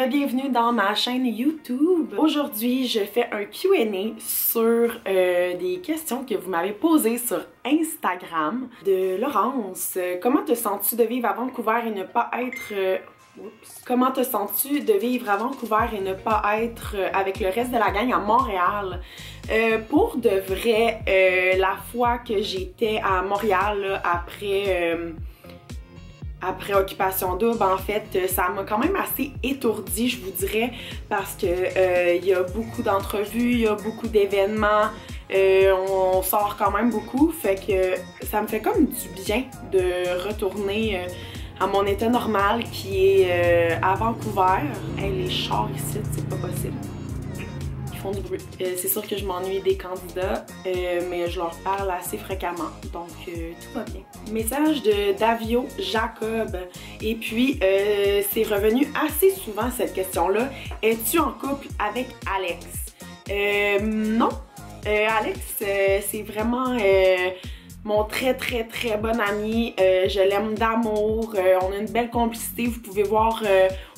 Bienvenue dans ma chaîne YouTube. Aujourd'hui, je fais un Q&A sur des questions que vous m'avez posées sur Instagram. De Laurence, comment te sens-tu de vivre à Vancouver et ne pas être... Comment te sens-tu de vivre à Vancouver et ne pas être avec le reste de la gang à Montréal? Pour de vrai, la fois que j'étais à Montréal là, après Occupation Double, en fait, ça m'a quand même assez étourdie, je vous dirais, parce que il y a beaucoup d'entrevues, il y a beaucoup d'événements, on sort quand même beaucoup, fait que ça me fait comme du bien de retourner à mon état normal qui est à Vancouver. Hey, les chars ici, c'est pas possible. Ils font du bruit. C'est sûr que je m'ennuie des candidats, mais je leur parle assez fréquemment, donc tout va bien. Message de Davio Jacob. Et puis, c'est revenu assez souvent cette question-là. Es-tu en couple avec Alex? Non. Alex, c'est vraiment... mon très bon ami, je l'aime d'amour, on a une belle complicité, vous pouvez voir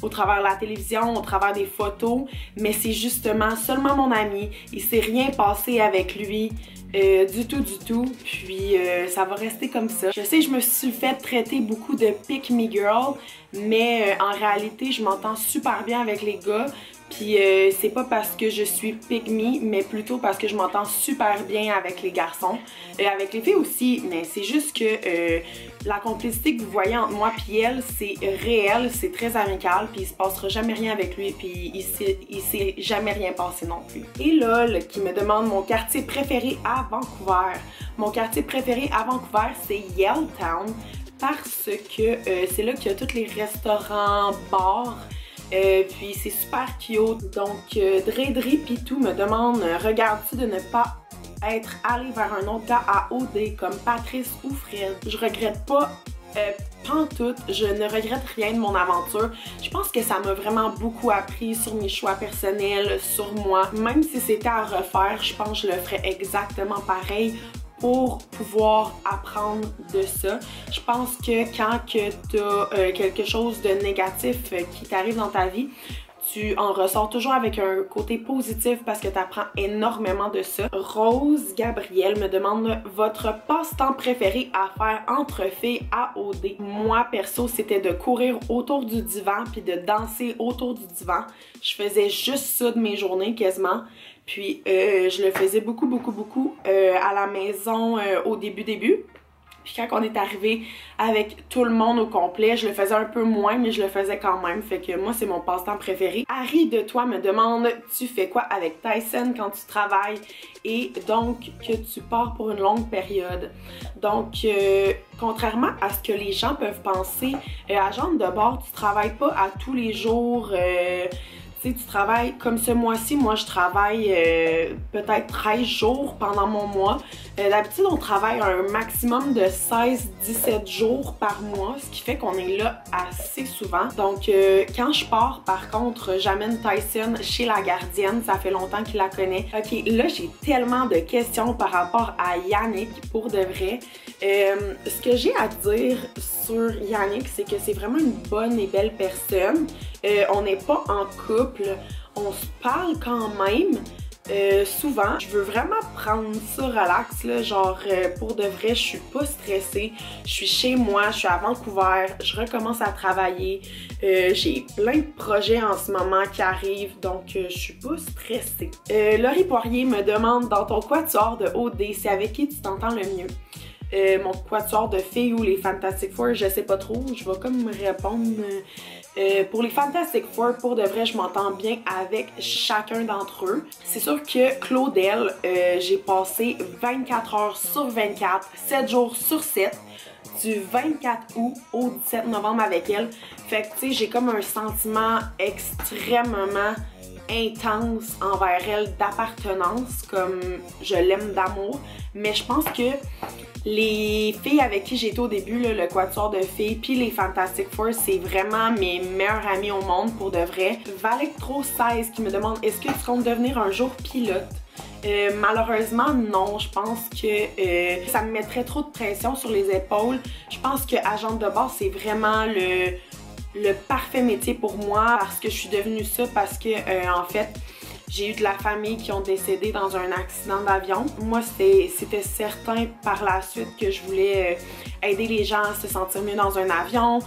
au travers de la télévision, au travers des photos, mais c'est justement seulement mon ami, il s'est rien passé avec lui du tout, puis ça va rester comme ça. Je sais, je me suis fait traiter beaucoup de pick me girl, mais en réalité, je m'entends super bien avec les gars. Puis c'est pas parce que je suis pick me, mais plutôt parce que je m'entends super bien avec les garçons. Avec les filles aussi, mais c'est juste que la complicité que vous voyez entre moi et elle, c'est réel, c'est très amical, puis il se passera jamais rien avec lui, puis il s'est jamais rien passé non plus. Et LOL qui me demande mon quartier préféré à Vancouver. Mon quartier préféré à Vancouver, c'est Yaletown, parce que c'est là qu'il y a tous les restaurants, bars. Puis c'est super cute. Donc Dredri Pitou me demande regardes-tu de ne pas être allé vers un autre gars à OD comme Patrice ou Fred? Je regrette pas pantoute, je ne regrette rien de mon aventure. Je pense que ça m'a vraiment beaucoup appris sur mes choix personnels, sur moi. Même si c'était à refaire, je pense que je le ferais exactement pareil pour pouvoir apprendre de ça. Je pense que quand tu as quelque chose de négatif qui t'arrive dans ta vie, tu en ressors toujours avec un côté positif parce que tu apprends énormément de ça. Rose Gabrielle me demande votre passe-temps préféré à faire entre filles à OD. Moi, perso, c'était de courir autour du divan puis de danser autour du divan. Je faisais juste ça de mes journées quasiment. Puis je le faisais beaucoup à la maison au début. Puis quand on est arrivé avec tout le monde au complet, je le faisais un peu moins, mais je le faisais quand même. Fait que moi, c'est mon passe-temps préféré. Harry de toi me demande, tu fais quoi avec Tyson quand tu travailles et donc que tu pars pour une longue période? Donc, contrairement à ce que les gens peuvent penser, agente de bord, tu travailles pas à tous les jours. Tu travailles comme ce mois-ci, moi je travaille peut-être 13 jours pendant mon mois. D'habitude, on travaille un maximum de 16-17 jours par mois, ce qui fait qu'on est là assez souvent. Donc, quand je pars, par contre, j'amène Tyson chez la gardienne, ça fait longtemps qu'il la connaît. Ok, là, j'ai tellement de questions par rapport à Yannick, pour de vrai. Ce que j'ai à dire sur Yannick, c'est que c'est vraiment une bonne et belle personne. On n'est pas en couple, on se parle quand même souvent. Je veux vraiment prendre ça relax, là, genre pour de vrai, je suis pas stressée. Je suis chez moi, je suis à Vancouver, je recommence à travailler. J'ai plein de projets en ce moment qui arrivent, donc je suis pas stressée. Laurie Poirier me demande dans ton quatuor de OD, c'est avec qui tu t'entends le mieux? Mon quatuor de filles ou les Fantastic Four, je sais pas trop, je vais comme répondre. Pour les Fantastic Four, pour de vrai, je m'entends bien avec chacun d'entre eux. C'est sûr que Claudel, j'ai passé 24 heures sur 24, 7 jours sur 7, du 24 août au 17 novembre avec elle. Fait que tu sais, j'ai comme un sentiment extrêmement intense envers elle, d'appartenance, comme je l'aime d'amour. Mais je pense que les filles avec qui j'étais au début, là, le quatuor de filles, puis les Fantastic Four, c'est vraiment mes meilleures amies au monde pour de vrai. Valectro 16 qui me demande est-ce que tu comptes devenir un jour pilote? Malheureusement non, je pense que ça me mettrait trop de pression sur les épaules. Je pense que agente de bord c'est vraiment le parfait métier pour moi parce que je suis devenue ça parce que en fait j'ai eu de la famille qui ont décédé dans un accident d'avion. Moi c'était certain par la suite que je voulais aider les gens à se sentir mieux dans un avion.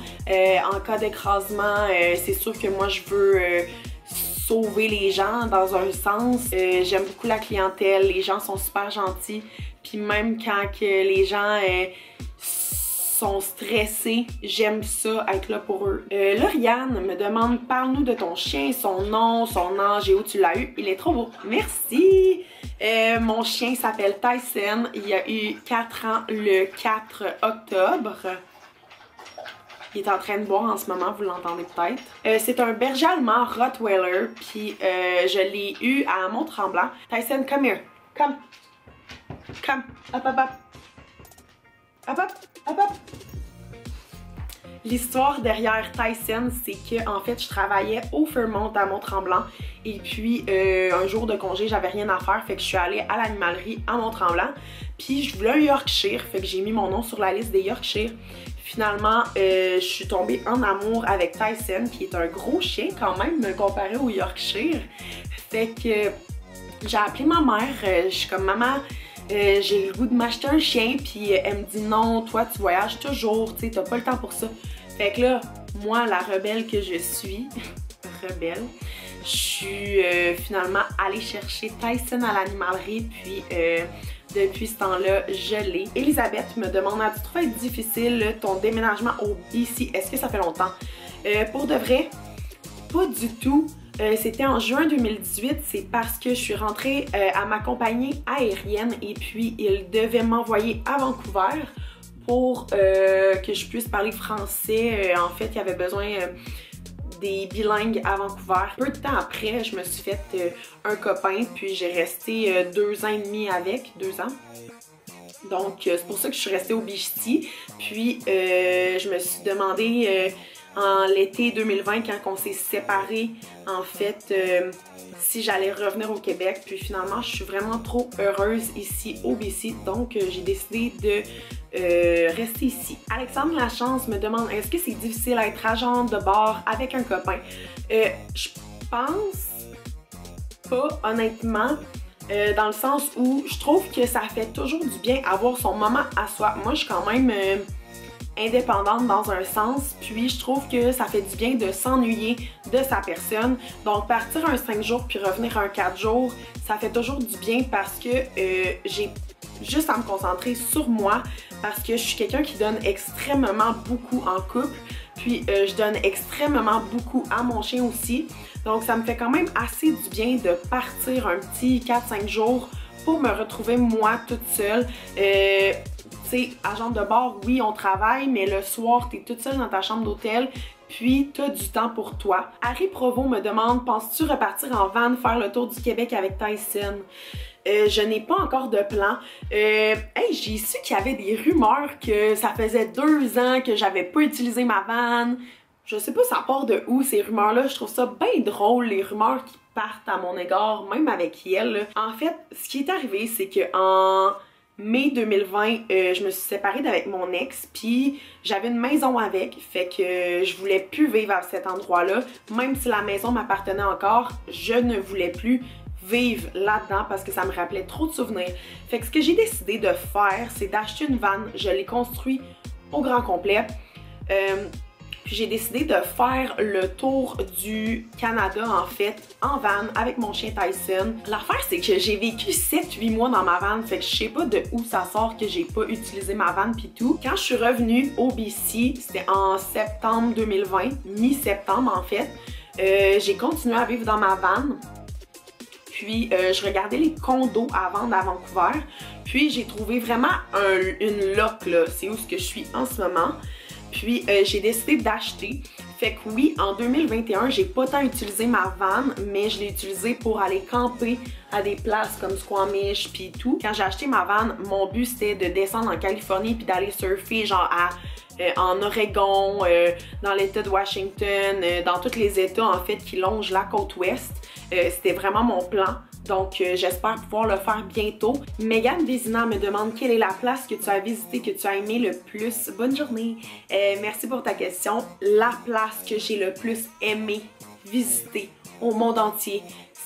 En cas d'écrasement, c'est sûr que moi je veux sauver les gens dans un sens. J'aime beaucoup la clientèle, les gens sont super gentils. Puis même quand que les gens sont stressés, j'aime ça être là pour eux. Lauriane me demande parle-nous de ton chien, son nom, son âge et où tu l'as eu. Il est trop beau. Merci! Mon chien s'appelle Tyson. Il a eu 4 ans le 4 octobre. Il est en train de boire en ce moment, vous l'entendez peut-être. C'est un berger allemand Rottweiler, puis je l'ai eu à Mont-Tremblant. Tyson, come here. Come. Come. Hop, hop, hop. Hop, hop, hop, hop. L'histoire derrière Tyson, c'est que en fait, je travaillais au Fairmont à Mont-Tremblant et puis un jour de congé, j'avais rien à faire, fait que je suis allée à l'animalerie à Mont-Tremblant. Puis je voulais un Yorkshire, fait que j'ai mis mon nom sur la liste des Yorkshire. Finalement, je suis tombée en amour avec Tyson, qui est un gros chien quand même, comparé au Yorkshire. Fait que j'ai appelé ma mère, je suis comme maman, j'ai le goût de m'acheter un chien, puis elle me dit non, toi tu voyages toujours, tu sais, t'as pas le temps pour ça. Fait que là, moi, la rebelle que je suis, rebelle, je suis finalement allée chercher Tyson à l'animalerie, puis depuis ce temps-là, je l'ai. Elisabeth me demande as-tu trouvé difficile ton déménagement au BC? Est-ce que ça fait longtemps? Pour de vrai, pas du tout. C'était en juin 2018, c'est parce que je suis rentrée à ma compagnie aérienne et puis ils devaient m'envoyer à Vancouver pour que je puisse parler français. En fait, il y avait besoin des bilingues à Vancouver. Peu de temps après, je me suis fait un copain, puis j'ai resté 2 ans et demi avec, 2 ans. Donc, c'est pour ça que je suis restée au BC. Puis, je me suis demandé en l'été 2020, quand on s'est séparés, en fait, si j'allais revenir au Québec. Puis finalement, je suis vraiment trop heureuse ici au BC. Donc, j'ai décidé de rester ici. Alexandre Lachance me demande est-ce que c'est difficile à être agent de bord avec un copain? Je pense pas, honnêtement. Dans le sens où je trouve que ça fait toujours du bien avoir son moment à soi. Moi, je suis quand même indépendante dans un sens, puis je trouve que ça fait du bien de s'ennuyer de sa personne. Donc, partir un 5 jours puis revenir un 4 jours, ça fait toujours du bien parce que j'ai juste à me concentrer sur moi parce que je suis quelqu'un qui donne extrêmement beaucoup en couple. Puis je donne extrêmement beaucoup à mon chien aussi. Donc ça me fait quand même assez du bien de partir un petit 4-5 jours pour me retrouver moi toute seule. Tu sais, agent de bord, oui, on travaille, mais le soir, t'es toute seule dans ta chambre d'hôtel, puis t'as du temps pour toi. Harry Provo me demande, penses-tu repartir en van, faire le tour du Québec avec Tyson? Je n'ai pas encore de plan. Hey, j'ai su qu'il y avait des rumeurs que ça faisait 2 ans que j'avais pas utilisé ma van. Je sais pas ça part de où ces rumeurs-là. Je trouve ça bien drôle, les rumeurs qui partent à mon égard, même avec elle. En fait, ce qui est arrivé, c'est que en mai 2020, je me suis séparée d'avec mon ex, puis j'avais une maison avec, fait que je voulais plus vivre à cet endroit-là. Même si la maison m'appartenait encore, je ne voulais plus vivre là-dedans parce que ça me rappelait trop de souvenirs. Fait que ce que j'ai décidé de faire, c'est d'acheter une van. Je l'ai construit au grand complet. Puis j'ai décidé de faire le tour du Canada, en fait, en van avec mon chien Tyson. L'affaire, c'est que j'ai vécu 7-8 mois dans ma van, fait que je sais pas de où ça sort que j'ai pas utilisé ma van pis tout. Quand je suis revenue au BC, c'était en septembre 2020, mi-septembre en fait, j'ai continué à vivre dans ma van. Puis je regardais les condos à vendre à Vancouver. Puis j'ai trouvé vraiment une loc là, c'est où ce que je suis en ce moment. Puis j'ai décidé d'acheter. Fait que oui, en 2021, j'ai pas tant utilisé ma van, mais je l'ai utilisée pour aller camper à des places comme Squamish puis tout. Quand j'ai acheté ma van, mon but c'était de descendre en Californie puis d'aller surfer genre en Oregon, dans l'État de Washington, dans tous les États en fait qui longent la côte ouest. C'était vraiment mon plan. Donc, j'espère pouvoir le faire bientôt. Megan Vézina me demande quelle est la place que tu as visitée, que tu as aimé le plus. Bonne journée! Merci pour ta question. La place que j'ai le plus aimé visiter au monde entier,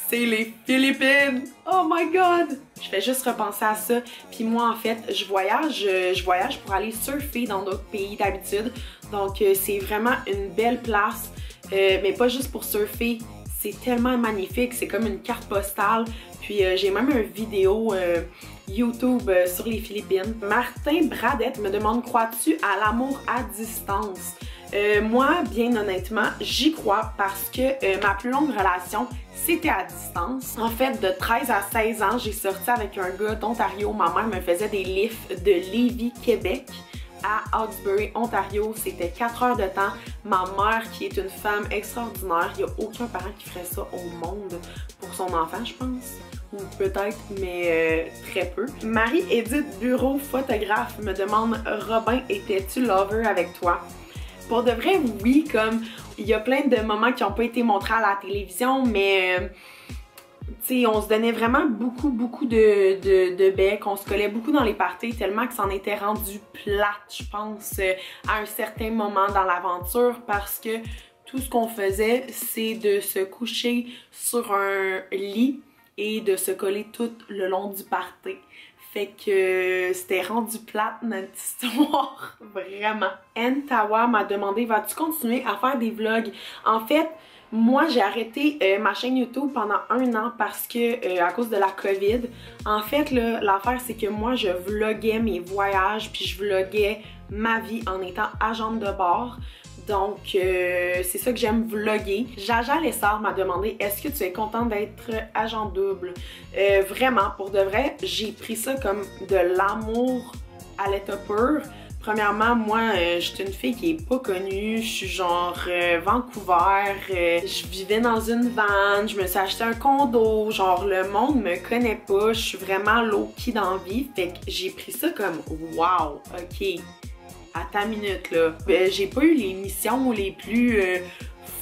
c'est les Philippines! Oh my god! Je fais juste repenser à ça. Puis moi, en fait, je voyage pour aller surfer dans d'autres pays d'habitude. Donc, c'est vraiment une belle place, mais pas juste pour surfer. C'est tellement magnifique, c'est comme une carte postale. Puis j'ai même une vidéo YouTube sur les Philippines. Martin Bradette me demande, crois-tu à l'amour à distance? Moi, bien honnêtement, j'y crois parce que ma plus longue relation, c'était à distance. En fait, de 13 à 16 ans, j'ai sorti avec un gars d'Ontario. Ma mère me faisait des lifts de Lévis, Québec, à Hawkesbury, Ontario. C'était 4 heures de temps. Ma mère, qui est une femme extraordinaire, il n'y a aucun parent qui ferait ça au monde pour son enfant, je pense. Ou peut-être, mais très peu. Marie-Édith Bureau, photographe, me demande, Robin, étais-tu lover avec toi? Pour de vrai, oui, comme il y a plein de moments qui n'ont pas été montrés à la télévision, mais tu sais, on se donnait vraiment beaucoup de becs, on se collait beaucoup dans les parties tellement que ça en était rendu plate, je pense, à un certain moment dans l'aventure parce que tout ce qu'on faisait, c'est de se coucher sur un lit et de se coller tout le long du party. Fait que c'était rendu plate notre histoire, vraiment. Ntawa m'a demandé, vas-tu continuer à faire des vlogs? En fait, moi, j'ai arrêté ma chaîne YouTube pendant 1 an parce que, à cause de la COVID, en fait, l'affaire, c'est que moi, je vloguais mes voyages, puis je vloguais ma vie en étant agente de bord. Donc, c'est ça que j'aime vlogger. Jaja Lessard m'a demandé, est-ce que tu es contente d'être agent double? Vraiment, pour de vrai, j'ai pris ça comme de l'amour à l'état pur. Premièrement, moi, je suis une fille qui est pas connue, je suis genre Vancouver, je vivais dans une van, je me suis acheté un condo, genre le monde me connaît pas, je suis vraiment low-key dans la vie, fait que j'ai pris ça comme wow, ok, à ta minute là. J'ai pas eu les missions les plus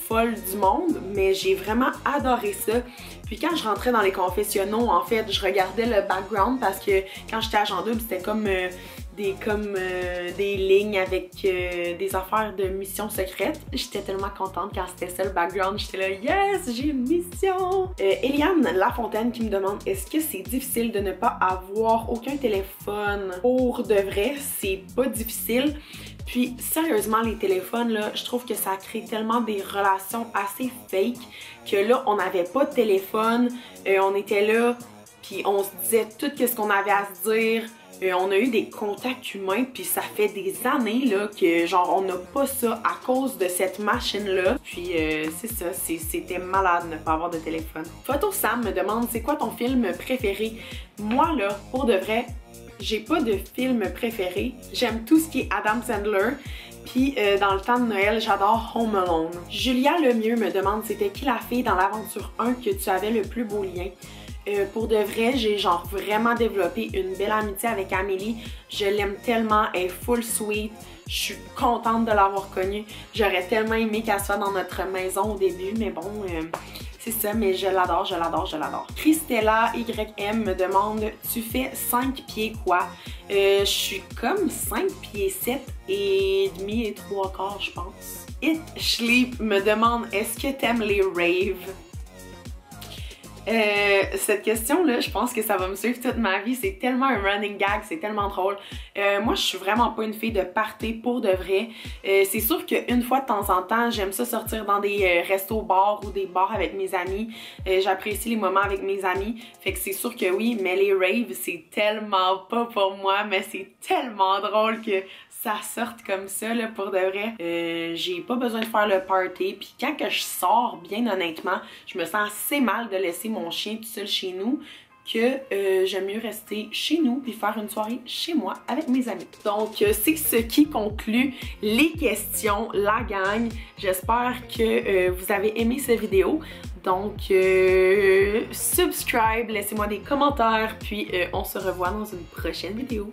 folles du monde, mais j'ai vraiment adoré ça. Puis quand je rentrais dans les confessionnaux, en fait, je regardais le background parce que quand j'étais agent double, c'était comme des lignes avec des affaires de missions secrètes. J'étais tellement contente quand c'était ça le background. J'étais là, yes, j'ai une mission! Eliane Lafontaine qui me demande, est-ce que c'est difficile de ne pas avoir aucun téléphone? Pour de vrai, c'est pas difficile. Puis sérieusement, les téléphones, là, je trouve que ça crée tellement des relations assez fake que là, on n'avait pas de téléphone, on était là, puis on se disait tout ce qu'on avait à se dire. On a eu des contacts humains, puis ça fait des années là que genre on n'a pas ça à cause de cette machine-là. Puis c'est ça, c'était malade de ne pas avoir de téléphone. Photo Sam me demande, c'est quoi ton film préféré? Moi là, pour de vrai, j'ai pas de film préféré. J'aime tout ce qui est Adam Sandler. Puis dans le temps de Noël, j'adore Home Alone. Julia Lemieux me demande, c'était qui la fille dans l'aventure 1 que tu avais le plus beau lien? Pour de vrai, j'ai genre vraiment développé une belle amitié avec Amélie. Je l'aime tellement, elle est full sweet. Je suis contente de l'avoir connue. J'aurais tellement aimé qu'elle soit dans notre maison au début, mais bon, c'est ça, mais je l'adore, je l'adore, je l'adore. Christella YM me demande, tu fais 5 pieds quoi? Je suis comme 5 pieds 7 et demi et 3/4, je pense. It Sleep me demande, est-ce que t'aimes les raves? Cette question-là, je pense que ça va me suivre toute ma vie. C'est tellement un running gag, c'est tellement drôle. Moi, je suis vraiment pas une fille de party pour de vrai. C'est sûr qu'une fois de temps en temps, j'aime ça sortir dans des restos-bars ou des bars avec mes amis. J'apprécie les moments avec mes amis. Fait que c'est sûr que oui, mais les raves, c'est tellement pas pour moi, mais c'est tellement drôle que ça sorte comme ça, là, pour de vrai. J'ai pas besoin de faire le party. Puis quand que je sors, bien honnêtement, je me sens assez mal de laisser mon chien tout seul chez nous. que j'aime mieux rester chez nous puis faire une soirée chez moi avec mes amis. Donc c'est ce qui conclut les questions, la gang. J'espère que vous avez aimé cette vidéo. Donc subscribe, laissez-moi des commentaires puis on se revoit dans une prochaine vidéo.